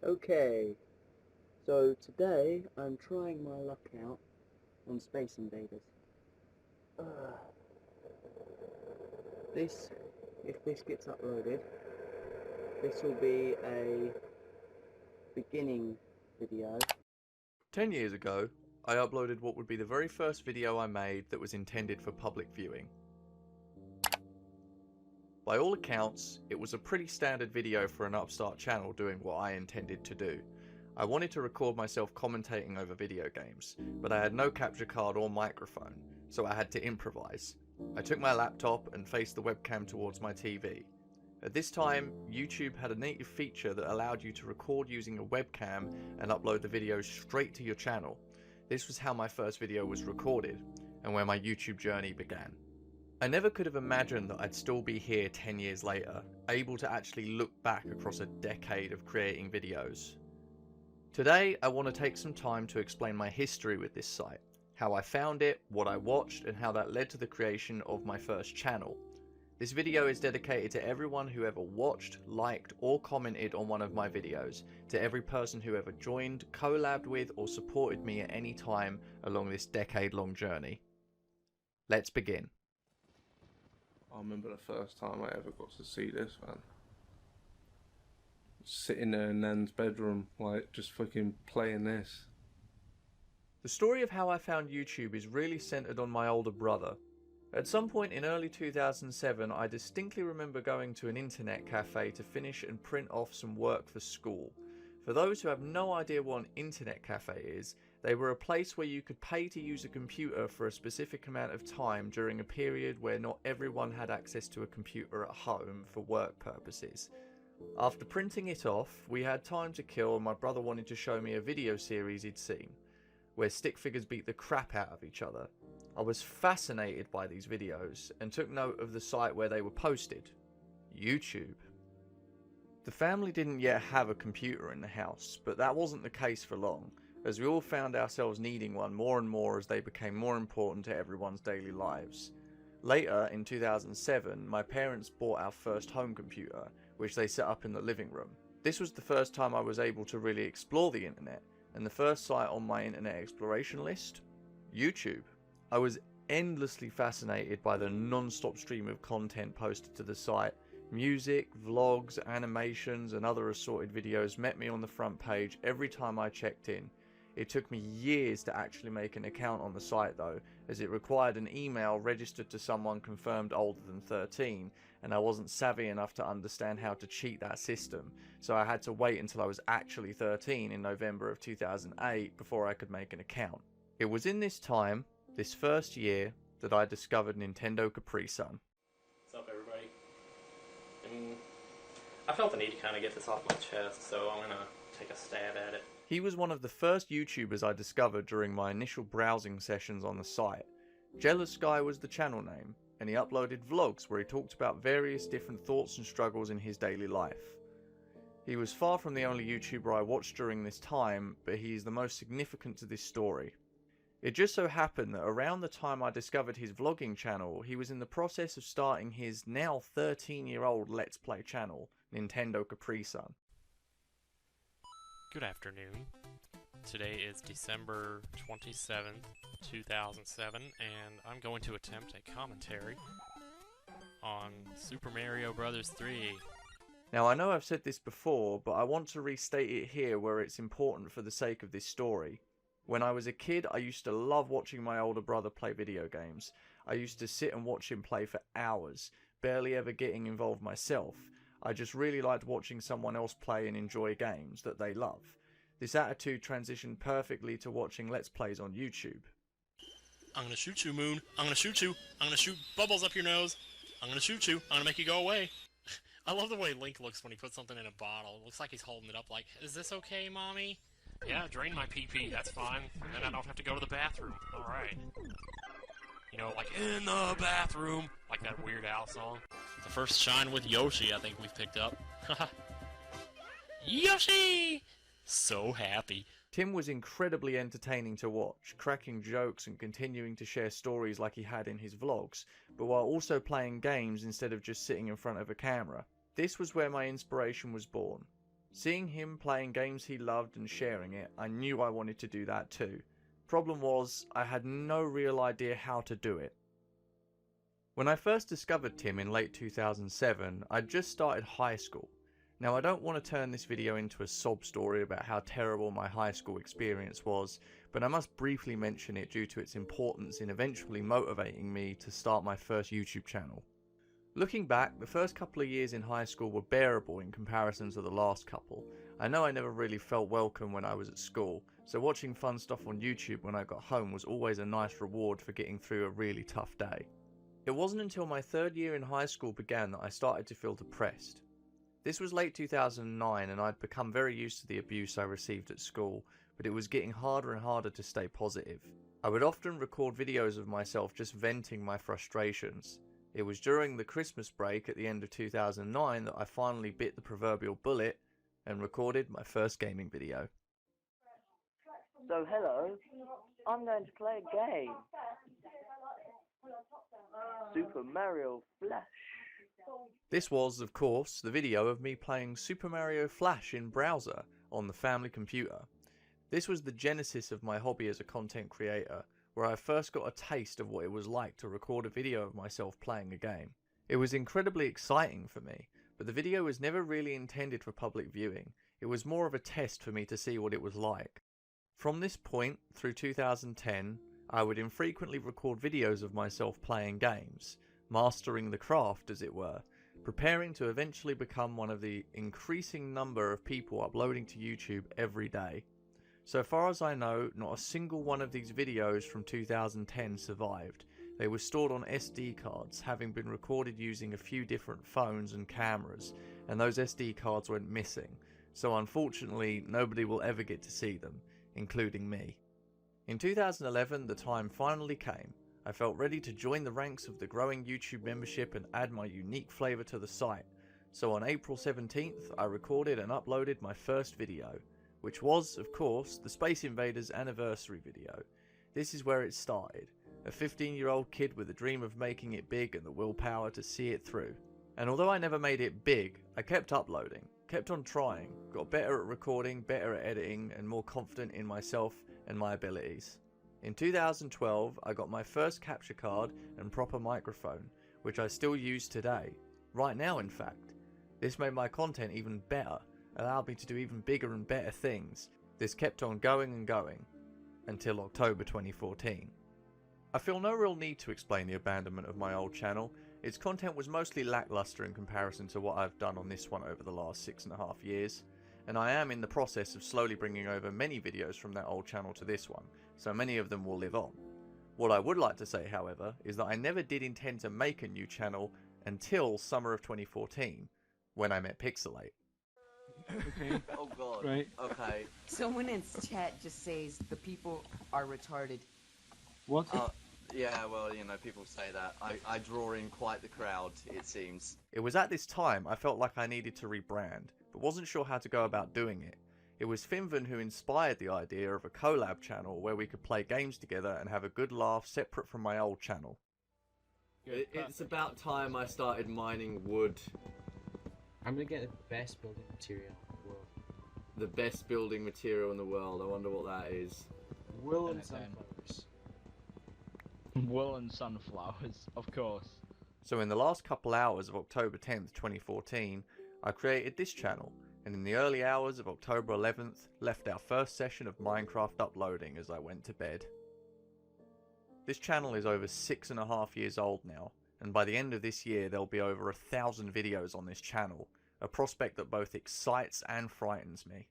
Okay, so today I'm trying my luck out on Space Invaders. If this gets uploaded, this will be a beginning video. 10 years ago, I uploaded what would be the very first video I made that was intended for public viewing. By all accounts, it was a pretty standard video for an upstart channel doing what I intended to do. I wanted to record myself commentating over video games, but I had no capture card or microphone, so I had to improvise. I took my laptop and faced the webcam towards my TV. At this time, YouTube had a native feature that allowed you to record using a webcam and upload the video straight to your channel. This was how my first video was recorded, and where my YouTube journey began. I never could have imagined that I'd still be here 10 years later, able to actually look back across a decade of creating videos. Today, I want to take some time to explain my history with this site, how I found it, what I watched, and how that led to the creation of my first channel. This video is dedicated to everyone who ever watched, liked, or commented on one of my videos, to every person who ever joined, collabed with, or supported me at any time along this decade-long journey. Let's begin. I remember the first time I ever got to see this, man. Sitting there in Nan's bedroom, like, just fucking playing this. The story of how I found YouTube is really centered on my older brother. At some point in early 2007, I distinctly remember going to an internet cafe to finish and print off some work for school. For those who have no idea what an internet cafe is, they were a place where you could pay to use a computer for a specific amount of time during a period where not everyone had access to a computer at home for work purposes. After printing it off, we had time to kill and my brother wanted to show me a video series he'd seen, where stick figures beat the crap out of each other. I was fascinated by these videos and took note of the site where they were posted, YouTube. The family didn't yet have a computer in the house, but that wasn't the case for long, as we all found ourselves needing one more and more as they became more important to everyone's daily lives. Later, in 2007, my parents bought our first home computer, which they set up in the living room. This was the first time I was able to really explore the internet, and the first site on my internet exploration list? YouTube. I was endlessly fascinated by the non-stop stream of content posted to the site. Music, vlogs, animations, and other assorted videos met me on the front page every time I checked in. It took me years to actually make an account on the site though, as it required an email registered to someone confirmed older than 13, and I wasn't savvy enough to understand how to cheat that system, so I had to wait until I was actually 13 in November of 2008 before I could make an account. It was in this time, this first year, that I discovered Nintendo Capri Sun. What's up, everybody? I felt the need to kind of get this off my chest, so I'm gonna take a stab at it. He was one of the first YouTubers I discovered during my initial browsing sessions on the site. Jealous Guy was the channel name, and he uploaded vlogs where he talked about various different thoughts and struggles in his daily life. He was far from the only YouTuber I watched during this time, but he is the most significant to this story. It just so happened that around the time I discovered his vlogging channel, he was in the process of starting his now 13-year-old Let's Play channel, Nintendo Capri Sun. Good afternoon. Today is December 27th, 2007, and I'm going to attempt a commentary on Super Mario Bros. 3. Now I know I've said this before, but I want to restate it here where it's important for the sake of this story. When I was a kid, I used to love watching my older brother play video games. I used to sit and watch him play for hours, barely ever getting involved myself. I just really liked watching someone else play and enjoy games that they love. This attitude transitioned perfectly to watching Let's Plays on YouTube. I'm gonna shoot you, Moon. I'm gonna shoot you. I'm gonna shoot bubbles up your nose. I'm gonna shoot you. I'm gonna make you go away. I love the way Link looks when he puts something in a bottle. It looks like he's holding it up like, is this okay, Mommy? Yeah, drain my pee-pee, that's fine. And then I don't have to go to the bathroom. Alright. You know, like, in the bathroom! Like that Weird Al song. The first Shine with Yoshi I think we've picked up. Yoshi! So happy. Tim was incredibly entertaining to watch, cracking jokes and continuing to share stories like he had in his vlogs, but while also playing games instead of just sitting in front of a camera. This was where my inspiration was born. Seeing him playing games he loved and sharing it, I knew I wanted to do that too. Problem was, I had no real idea how to do it. When I first discovered Tim in late 2007, I'd just started high school. Now I don't want to turn this video into a sob story about how terrible my high school experience was, but I must briefly mention it due to its importance in eventually motivating me to start my first YouTube channel. Looking back, the first couple of years in high school were bearable in comparison to the last couple. I know I never really felt welcome when I was at school, so watching fun stuff on YouTube when I got home was always a nice reward for getting through a really tough day. It wasn't until my third year in high school began that I started to feel depressed. This was late 2009 and I'd become very used to the abuse I received at school, but it was getting harder and harder to stay positive. I would often record videos of myself just venting my frustrations. It was during the Christmas break at the end of 2009 that I finally bit the proverbial bullet and recorded my first gaming video. So hello, I'm going to play a game. Super Mario Flash. This was, of course, the video of me playing Super Mario Flash in browser on the family computer. This was the genesis of my hobby as a content creator, where I first got a taste of what it was like to record a video of myself playing a game. It was incredibly exciting for me, but the video was never really intended for public viewing. It was more of a test for me to see what it was like. From this point, through 2010, I would infrequently record videos of myself playing games, mastering the craft as it were, preparing to eventually become one of the increasing number of people uploading to YouTube every day. So far as I know, not a single one of these videos from 2010 survived. They were stored on SD cards, having been recorded using a few different phones and cameras, and those SD cards went missing, so unfortunately nobody will ever get to see them, including me. In 2011, the time finally came. I felt ready to join the ranks of the growing YouTube membership and add my unique flavour to the site, so on April 17th I recorded and uploaded my first video, which was, of course, the Space Invaders anniversary video. This is where it started, a 15-year-old kid with a dream of making it big and the willpower to see it through. And although I never made it big, I kept uploading, kept on trying, got better at recording, better at editing, and more confident in myself and my abilities. In 2012, I got my first capture card and proper microphone, which I still use today, right now in fact. This made my content even better, allowed me to do even bigger and better things. This kept on going and going, until October 2014. I feel no real need to explain the abandonment of my old channel. Its content was mostly lackluster in comparison to what I've done on this one over the last 6.5 years, and I am in the process of slowly bringing over many videos from that old channel to this one, so many of them will live on. What I would like to say, however, is that I never did intend to make a new channel until summer of 2014, when I met Pixelate. Okay. Oh god. Right. Okay. Someone in chat just says the people are retarded. What? Yeah, well, you know, people say that. I draw in quite the crowd, it seems. It was at this time I felt like I needed to rebrand, but wasn't sure how to go about doing it. It was Finvan who inspired the idea of a collab channel where we could play games together and have a good laugh separate from my old channel. It's about time I started mining wood. I'm gonna get the best building material in the world. The best building material in the world. I wonder what that is. Wool and And then- sunflowers. Wool and sunflowers, of course. So in the last couple hours of October 10th, 2014, I created this channel, and in the early hours of October 11th, left our first session of Minecraft uploading as I went to bed. This channel is over 6.5 years old now, and by the end of this year there'll be over 1,000 videos on this channel, a prospect that both excites and frightens me.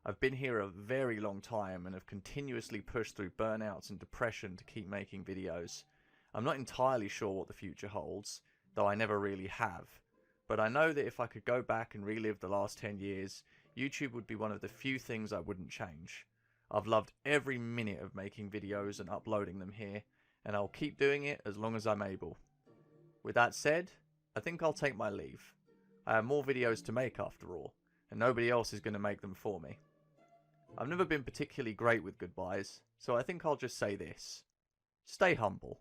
I've been here a very long time and have continuously pushed through burnouts and depression to keep making videos. I'm not entirely sure what the future holds, though I never really have, but I know that if I could go back and relive the last 10 years, YouTube would be one of the few things I wouldn't change. I've loved every minute of making videos and uploading them here, and I'll keep doing it as long as I'm able. With that said, I think I'll take my leave. I have more videos to make after all, and nobody else is going to make them for me. I've never been particularly great with goodbyes, so I think I'll just say this. Stay humble.